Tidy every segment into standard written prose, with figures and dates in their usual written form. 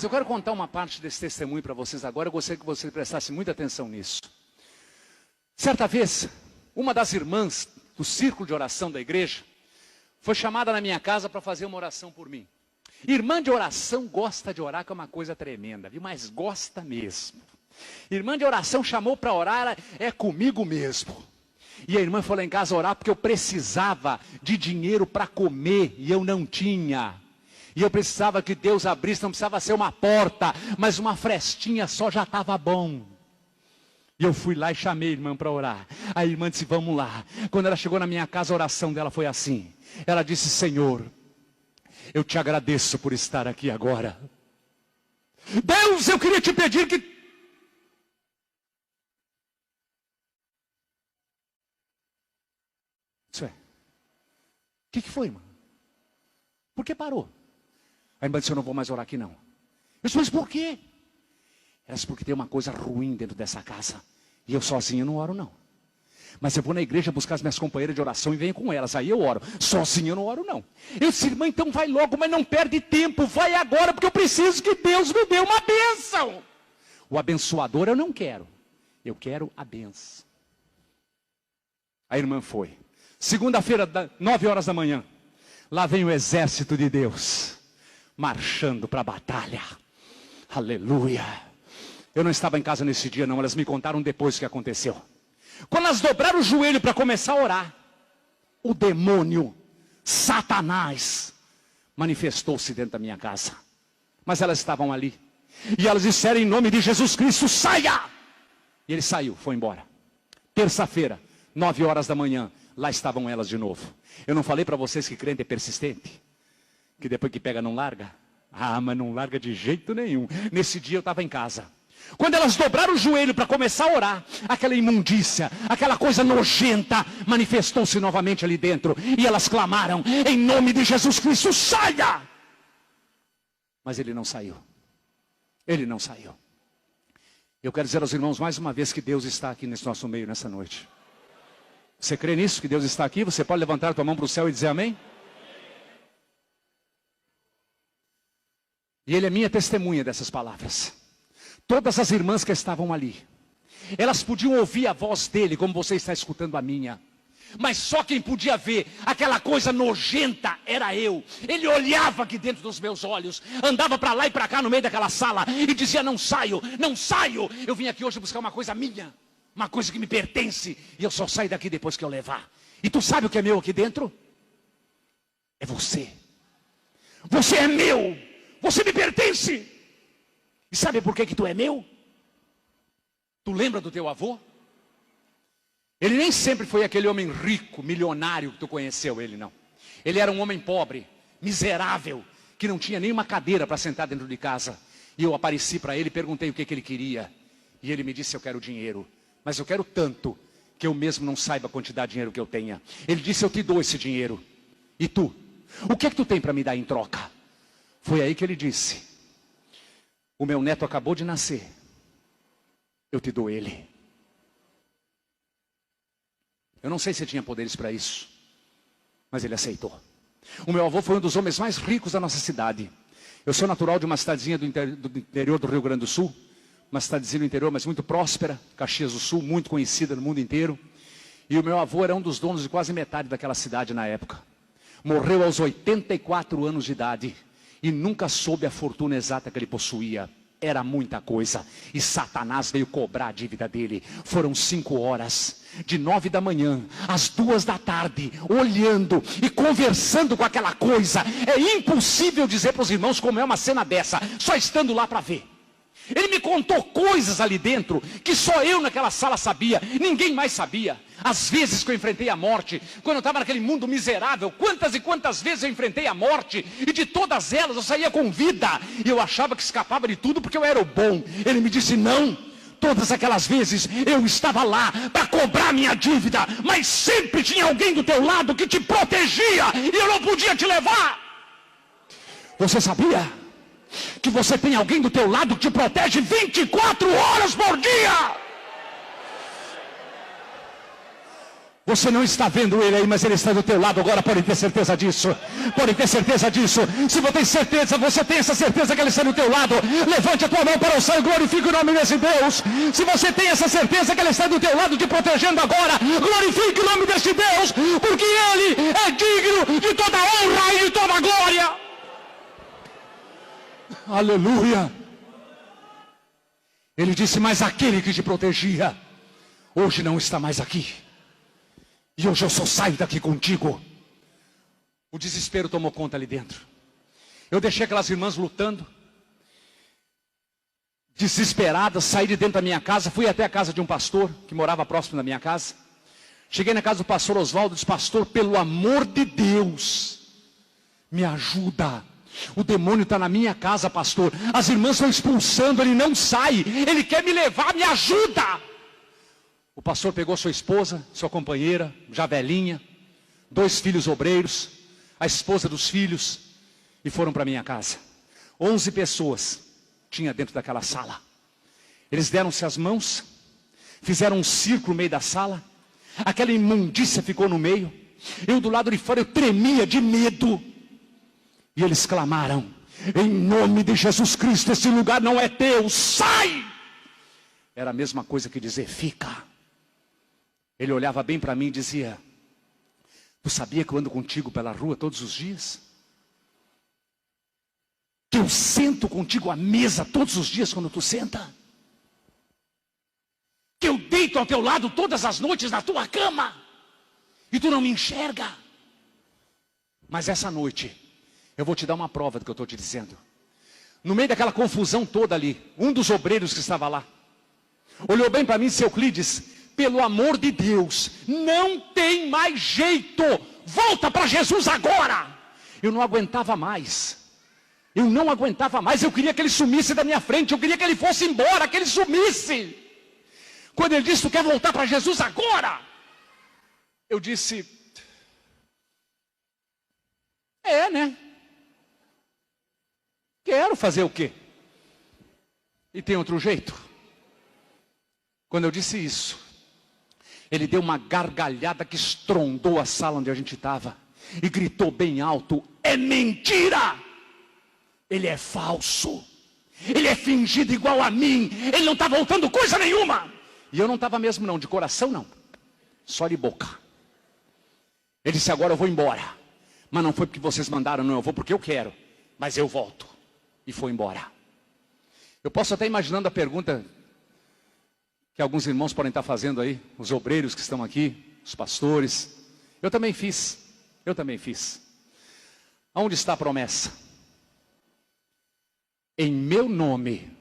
Eu quero contar uma parte desse testemunho para vocês agora. Eu gostaria que você prestasse muita atenção nisso. Certa vez, uma das irmãs do círculo de oração da igreja foi chamada na minha casa para fazer uma oração por mim. Irmã de oração gosta de orar, que é uma coisa tremenda, viu? Mas gosta mesmo. Irmã de oração chamou para orar, é comigo mesmo. E a irmã foi lá em casa orar porque eu precisava de dinheiro para comer e eu não tinha. E eu precisava que Deus abrisse, não precisava ser uma porta, mas uma frestinha só já estava bom. E eu fui lá e chamei a irmã para orar. A irmã disse, vamos lá. Quando ela chegou na minha casa, a oração dela foi assim. Ela disse, Senhor, eu te agradeço por estar aqui agora. Deus, eu queria te pedir que... Isso é. O que foi, irmã? Por que parou? A irmã disse, eu não vou mais orar aqui não. Eu disse, mas por quê? Ela disse, porque tem uma coisa ruim dentro dessa casa. E eu sozinho não oro não. Mas eu vou na igreja buscar as minhas companheiras de oração e venho com elas. Aí eu oro. Sozinho eu não oro não. Eu disse, irmã, então vai logo, mas não perde tempo. Vai agora, porque eu preciso que Deus me dê uma bênção. O abençoador eu não quero. Eu quero a bênção. A irmã foi. Segunda-feira, 9 horas da manhã. Lá vem o exército de Deus. Marchando para a batalha. Aleluia. Eu não estava em casa nesse dia não. Elas me contaram depois o que aconteceu. Quando elas dobraram o joelho para começar a orar, o demônio, Satanás, manifestou-se dentro da minha casa. Mas elas estavam ali. E elas disseram em nome de Jesus Cristo, saia! E ele saiu, foi embora. Terça-feira, 9 horas da manhã, lá estavam elas de novo. Eu não falei para vocês que crente é persistente? Que depois que pega não larga? Ah, mas não larga de jeito nenhum. Nesse dia eu estava em casa. Quando elas dobraram o joelho para começar a orar, aquela imundícia, aquela coisa nojenta, manifestou-se novamente ali dentro. E elas clamaram, em nome de Jesus Cristo, saia! Mas ele não saiu. Ele não saiu. Eu quero dizer aos irmãos mais uma vez que Deus está aqui nesse nosso meio nessa noite. Você crê nisso, que Deus está aqui? Você pode levantar a tua mão para o céu e dizer amém? E ele é minha testemunha dessas palavras. Todas as irmãs que estavam ali, elas podiam ouvir a voz dele como você está escutando a minha. Mas só quem podia ver aquela coisa nojenta era eu. Ele olhava aqui dentro dos meus olhos, andava para lá e para cá no meio daquela sala e dizia, não saio, não saio. Eu vim aqui hoje buscar uma coisa minha, uma coisa que me pertence, e eu só saio daqui depois que eu levar. E tu sabe o que é meu aqui dentro? É você. Você é meu. Você me pertence. E sabe por que tu é meu? Tu lembra do teu avô? Ele nem sempre foi aquele homem rico, milionário que tu conheceu, ele não. Ele era um homem pobre, miserável, que não tinha nenhuma cadeira para sentar dentro de casa. E eu apareci para ele e perguntei o que ele queria. E ele me disse, eu quero dinheiro. Mas eu quero tanto que eu mesmo não saiba a quantidade de dinheiro que eu tenha. Ele disse, eu te dou esse dinheiro. E tu? O que é que tu tem para me dar em troca? Foi aí que ele disse, o meu neto acabou de nascer, eu te dou ele. Eu não sei se tinha poderes para isso, mas ele aceitou. O meu avô foi um dos homens mais ricos da nossa cidade. Eu sou natural de uma cidadezinha do interior do Rio Grande do Sul, uma cidadezinha do interior, mas muito próspera, Caxias do Sul, muito conhecida no mundo inteiro. E o meu avô era um dos donos de quase metade daquela cidade na época. Morreu aos 84 anos de idade. E nunca soube a fortuna exata que ele possuía. Era muita coisa. E Satanás veio cobrar a dívida dele. Foram 5 horas. De 9 da manhã às 2 da tarde. Olhando e conversando com aquela coisa. É impossível dizer para os irmãos como é uma cena dessa. Só estando lá para ver. Ele me contou coisas ali dentro que só eu naquela sala sabia, ninguém mais sabia. As vezes que eu enfrentei a morte, quando eu estava naquele mundo miserável, quantas e quantas vezes eu enfrentei a morte, e de todas elas eu saía com vida, e eu achava que escapava de tudo porque eu era o bom. Ele me disse, não, todas aquelas vezes eu estava lá para cobrar minha dívida, mas sempre tinha alguém do teu lado que te protegia, e eu não podia te levar. Você sabia que você tem alguém do teu lado que te protege 24 horas por dia? Você não está vendo ele aí, mas ele está do teu lado agora, pode ter certeza disso. Pode ter certeza disso. Se você tem essa certeza que ele está do teu lado, levante a tua mão para o céu e glorifique o nome desse Deus. Se você tem essa certeza que ele está do teu lado, te protegendo agora, glorifique o nome desse Deus, porque ele é digno de toda honra e de toda glória. Aleluia. Ele disse, mas aquele que te protegia, hoje não está mais aqui. E hoje eu só saio daqui contigo. O desespero tomou conta ali dentro. Eu deixei aquelas irmãs lutando, desesperadas, saí de dentro da minha casa, fui até a casa de um pastor, que morava próximo da minha casa. Cheguei na casa do pastor Oswaldo, disse, pastor, pelo amor de Deus, me ajuda. O demônio está na minha casa, pastor. As irmãs estão expulsando, ele não sai. Ele quer me levar, me ajuda. O pastor pegou sua esposa, sua companheira, já velhinha, 2 filhos obreiros, a esposa dos filhos, e foram para minha casa. 11 pessoas tinha dentro daquela sala. Eles deram-se as mãos, fizeram um círculo no meio da sala, aquela imundícia ficou no meio, eu do lado de fora, eu tremia de medo, e eles clamaram, em nome de Jesus Cristo, esse lugar não é teu, sai! Era a mesma coisa que dizer, fica. Ele olhava bem para mim e dizia, tu sabia que eu ando contigo pela rua todos os dias? Que eu sento contigo à mesa todos os dias quando tu senta? Que eu deito ao teu lado todas as noites na tua cama? E tu não me enxerga? Mas essa noite, eu vou te dar uma prova do que eu estou te dizendo. No meio daquela confusão toda ali, um dos obreiros que estava lá, olhou bem para mim e disse, Euclides, pelo amor de Deus, não tem mais jeito, volta para Jesus agora. Eu não aguentava mais, eu queria que ele sumisse da minha frente, eu queria que ele fosse embora, que ele sumisse. Quando ele disse, tu quer voltar para Jesus agora? Eu disse, né? Quero fazer o quê? E tem outro jeito? Quando eu disse isso, ele deu uma gargalhada que estrondou a sala onde a gente estava. E gritou bem alto, é mentira! Ele é falso. Ele é fingido igual a mim. Ele não está voltando coisa nenhuma. E eu não estava mesmo não, de coração não. Só de boca. Ele disse, agora eu vou embora. Mas não foi porque vocês mandaram, não. Eu vou porque eu quero. Mas eu volto. E foi embora. Eu posso até imaginando a pergunta que alguns irmãos podem estar fazendo aí, os obreiros que estão aqui, os pastores. Eu também fiz. Aonde está a promessa? Em meu nome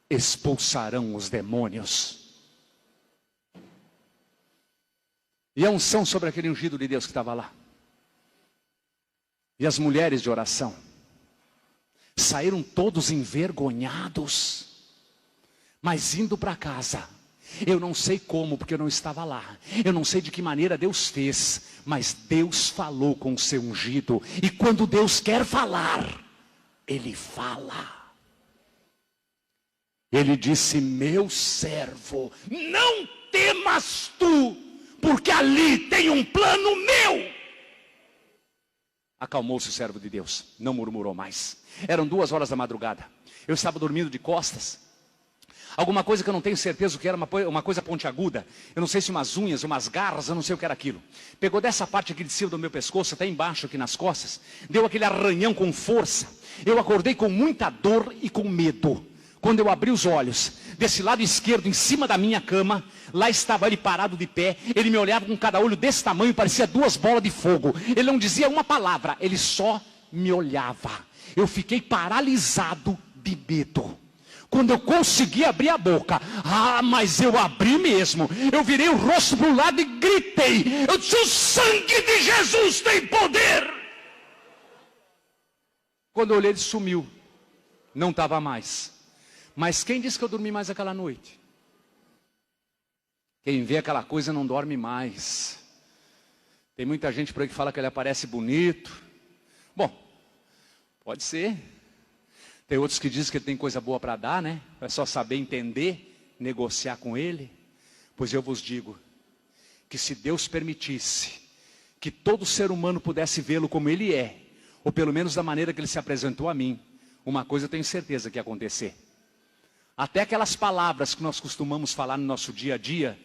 expulsarão os demônios. E a unção sobre aquele ungido de Deus que estava lá. E as mulheres de oração saíram todos envergonhados, mas indo para casa. Eu não sei como, porque eu não estava lá. Eu não sei de que maneira Deus fez, mas Deus falou com o seu ungido. E quando Deus quer falar, Ele fala. Ele disse, meu servo, não temas tu, porque ali tem um plano meu. Acalmou-se o servo de Deus, não murmurou mais. Eram 2 horas da madrugada. Eu estava dormindo de costas. Alguma coisa que eu não tenho certeza o que era, uma coisa pontiaguda. Eu não sei se umas unhas, umas garras, eu não sei o que era aquilo. Pegou dessa parte aqui de cima do meu pescoço, até embaixo aqui nas costas. Deu aquele arranhão com força. Eu acordei com muita dor e com medo. Quando eu abri os olhos, desse lado esquerdo, em cima da minha cama, lá estava ele parado de pé. Ele me olhava com cada olho desse tamanho, parecia 2 bolas de fogo. Ele não dizia uma palavra, ele só me olhava. Eu fiquei paralisado de medo. Quando eu consegui abrir a boca, mas eu abri mesmo. Eu virei o rosto para o lado e gritei. Eu disse, o sangue de Jesus tem poder. Quando eu olhei, ele sumiu. Não estava mais. Mas quem disse que eu dormi mais aquela noite? Quem vê aquela coisa não dorme mais. Tem muita gente por aí que fala que ele aparece bonito. Bom, pode ser. Tem outros que dizem que ele tem coisa boa para dar, né? É só saber entender, negociar com ele. Pois eu vos digo, que se Deus permitisse que todo ser humano pudesse vê-lo como ele é, ou pelo menos da maneira que ele se apresentou a mim, uma coisa eu tenho certeza que ia acontecer. Até aquelas palavras que nós costumamos falar no nosso dia a dia,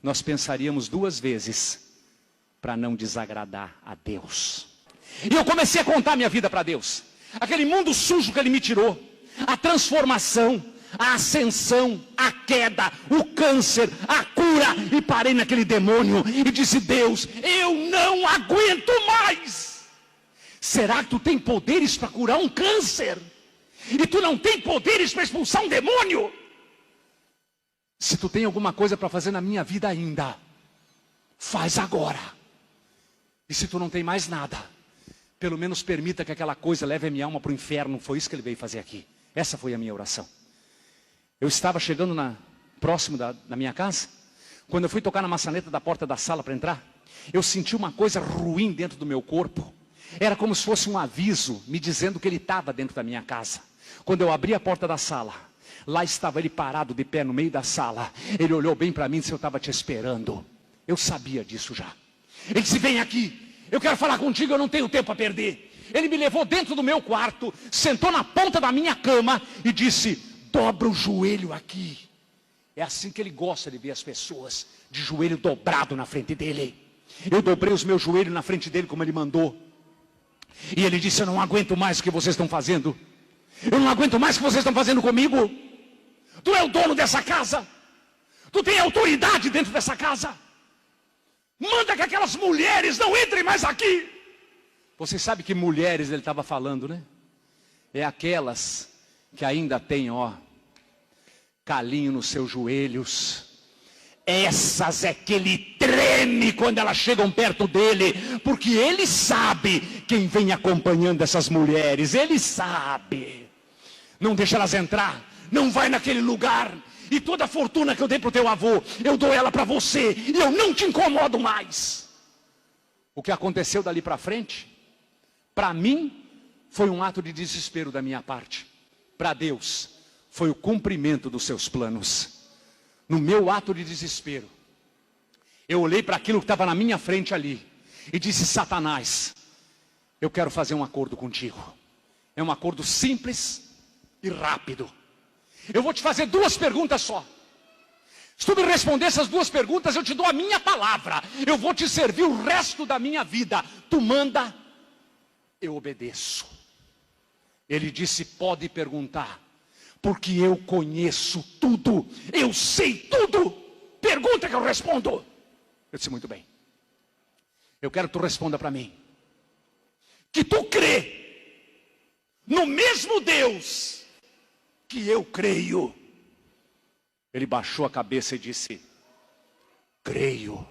nós pensaríamos 2 vezes para não desagradar a Deus. E eu comecei a contar minha vida para Deus. Aquele mundo sujo que Ele me tirou, a transformação, a ascensão, a queda, o câncer, a cura. E parei naquele demônio e disse: Deus, eu não aguento mais. Será que tu tem poderes para curar um câncer? E tu não tem poderes para expulsar um demônio? Se tu tem alguma coisa para fazer na minha vida ainda, faz agora. E se tu não tem mais nada, pelo menos permita que aquela coisa leve a minha alma para o inferno. Foi isso que ele veio fazer aqui. Essa foi a minha oração. Eu estava chegando próximo da minha casa, quando eu fui tocar na maçaneta da porta da sala para entrar, eu senti uma coisa ruim dentro do meu corpo. Era como se fosse um aviso me dizendo que ele estava dentro da minha casa. Quando eu abri a porta da sala, lá estava ele parado de pé no meio da sala. Ele olhou bem para mim e disse: eu estava te esperando. Eu sabia disso já. Ele disse: vem aqui, eu quero falar contigo, eu não tenho tempo a perder. Ele me levou dentro do meu quarto, sentou na ponta da minha cama e disse: dobra o joelho aqui. É assim que ele gosta de ver as pessoas, de joelho dobrado na frente dele. Eu dobrei os meus joelhos na frente dele como ele mandou. E ele disse: eu não aguento mais o que vocês estão fazendo. Eu não aguento mais o que vocês estão fazendo comigo. Tu é o dono dessa casa. Tu tem autoridade dentro dessa casa. Manda que aquelas mulheres não entrem mais aqui. Você sabe que mulheres ele estava falando, né? É aquelas que ainda têm, calinho nos seus joelhos. Essas é que ele treme quando elas chegam perto dele, porque ele sabe quem vem acompanhando essas mulheres. Ele sabe. Não deixa elas entrar. Não vai naquele lugar. E toda a fortuna que eu dei para o teu avô, eu dou ela para você. E eu não te incomodo mais. O que aconteceu dali para frente, para mim, foi um ato de desespero da minha parte. Para Deus, foi o cumprimento dos seus planos. No meu ato de desespero, eu olhei para aquilo que estava na minha frente ali e disse: Satanás, eu quero fazer um acordo contigo. É um acordo simples e rápido. Eu vou te fazer 2 perguntas só. Se tu me responder essas 2 perguntas, eu te dou a minha palavra. Eu vou te servir o resto da minha vida. Tu manda, eu obedeço. Ele disse: pode perguntar, porque eu conheço tudo. Eu sei tudo. Pergunta que eu respondo. Eu disse: muito bem. Eu quero que tu responda para mim. Que tu crê no mesmo Deus que eu creio. Ele baixou a cabeça e disse: creio.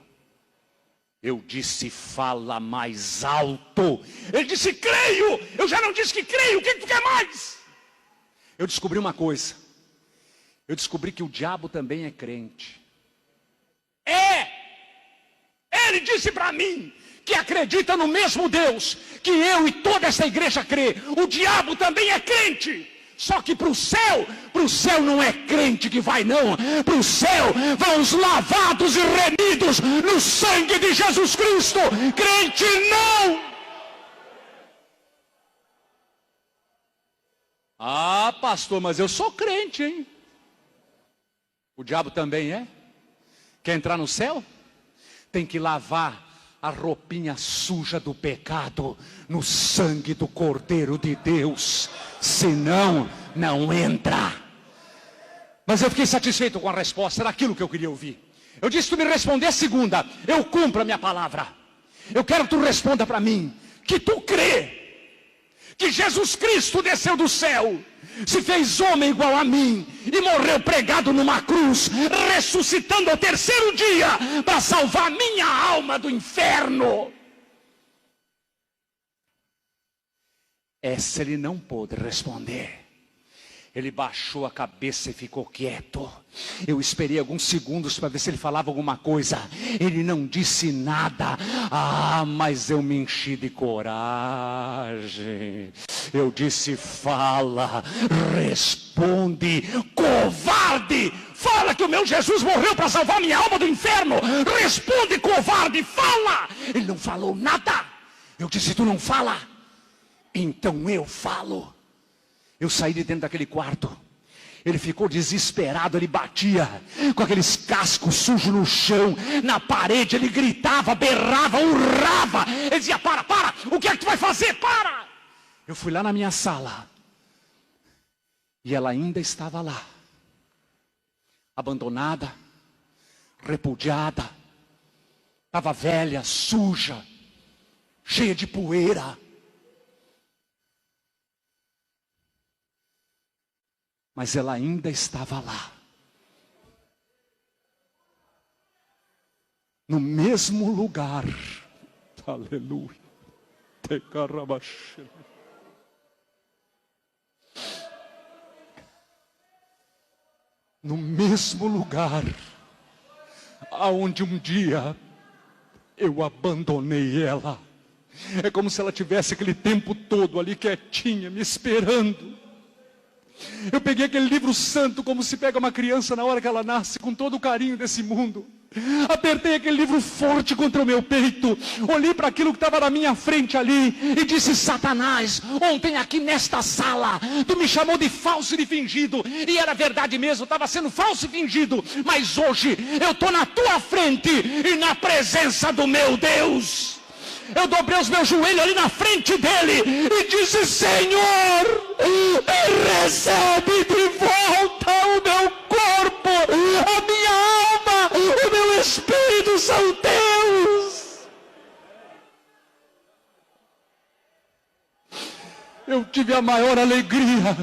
Eu disse: fala mais alto. Ele disse: creio. Eu já não disse que creio. O que tu quer mais? Eu descobri uma coisa. Eu descobri que o diabo também é crente. Ele disse para mim que acredita no mesmo Deus que eu e toda essa igreja crê. O diabo também é crente. Só que para o céu não é crente que vai não. Para o céu vão os lavados e remidos no sangue de Jesus Cristo. Crente não. Ah, pastor, mas eu sou crente, hein? O diabo também é? Quer entrar no céu? Tem que lavar a roupinha suja do pecado no sangue do Cordeiro de Deus. Senão, não entra. Mas eu fiquei satisfeito com a resposta. Era aquilo que eu queria ouvir. Eu disse: tu me responder a segunda, eu cumpro a minha palavra. Eu quero que tu responda para mim que tu crê que Jesus Cristo desceu do céu, se fez homem igual a mim e morreu pregado numa cruz, ressuscitando ao 3º dia para salvar minha alma do inferno. Essa ele não pôde responder. Ele baixou a cabeça e ficou quieto. Eu esperei alguns segundos para ver se ele falava alguma coisa. Ele não disse nada. Ah, mas eu me enchi de coragem. Eu disse: fala, responde, covarde. covarde! Fala que o meu Jesus morreu para salvar minha alma do inferno! Responde, covarde, fala! Ele não falou nada. Eu disse, tu não fala? Então eu falo. Eu saí de dentro daquele quarto. Ele ficou desesperado, ele batia com aqueles cascos sujos no chão, na parede, ele gritava, berrava, urrava. Ele dizia, para, o que é que tu vai fazer? Para! Eu fui lá na minha sala, e ela ainda estava lá, abandonada, repudiada, estava velha, suja, cheia de poeira. Mas ela ainda estava lá. No mesmo lugar. Aleluia. No mesmo lugar aonde um dia eu abandonei ela. É como se ela tivesse aquele tempo todo ali quietinha, me esperando. Eu peguei aquele livro santo, como se pega uma criança na hora que ela nasce, com todo o carinho desse mundo. Apertei aquele livro forte contra o meu peito, olhei para aquilo que estava na minha frente ali, e disse, Satanás, ontem aqui nesta sala, tu me chamou de falso e de fingido, e era verdade mesmo, estava sendo falso e fingido, mas hoje eu estou na tua frente, e na presença do meu Deus. Eu dobrei os meus joelhos ali na frente dele e disse, Senhor, me recebe de volta o meu corpo, a minha alma, o meu espírito são teus. Eu tive a maior alegria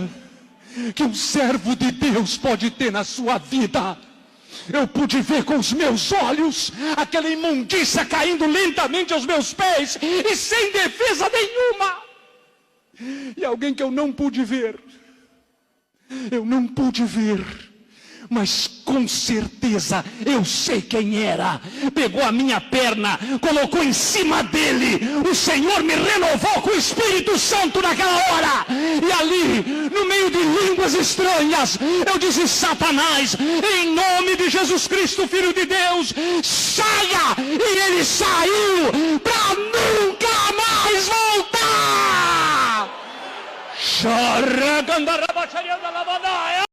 que um servo de Deus pode ter na sua vida. Eu pude ver com os meus olhos aquela imundícia caindo lentamente aos meus pés e sem defesa nenhuma. E alguém que eu não pude ver, mas com certeza eu sei quem era. Pegou a minha perna, colocou em cima dele. O Senhor me renovou com o Espírito Santo naquela hora. E ali, no meio de línguas estranhas, eu disse, Satanás, em nome de Jesus Cristo, Filho de Deus, saia! E ele saiu para nunca mais voltar. Choragandarabacharia da lavadaia.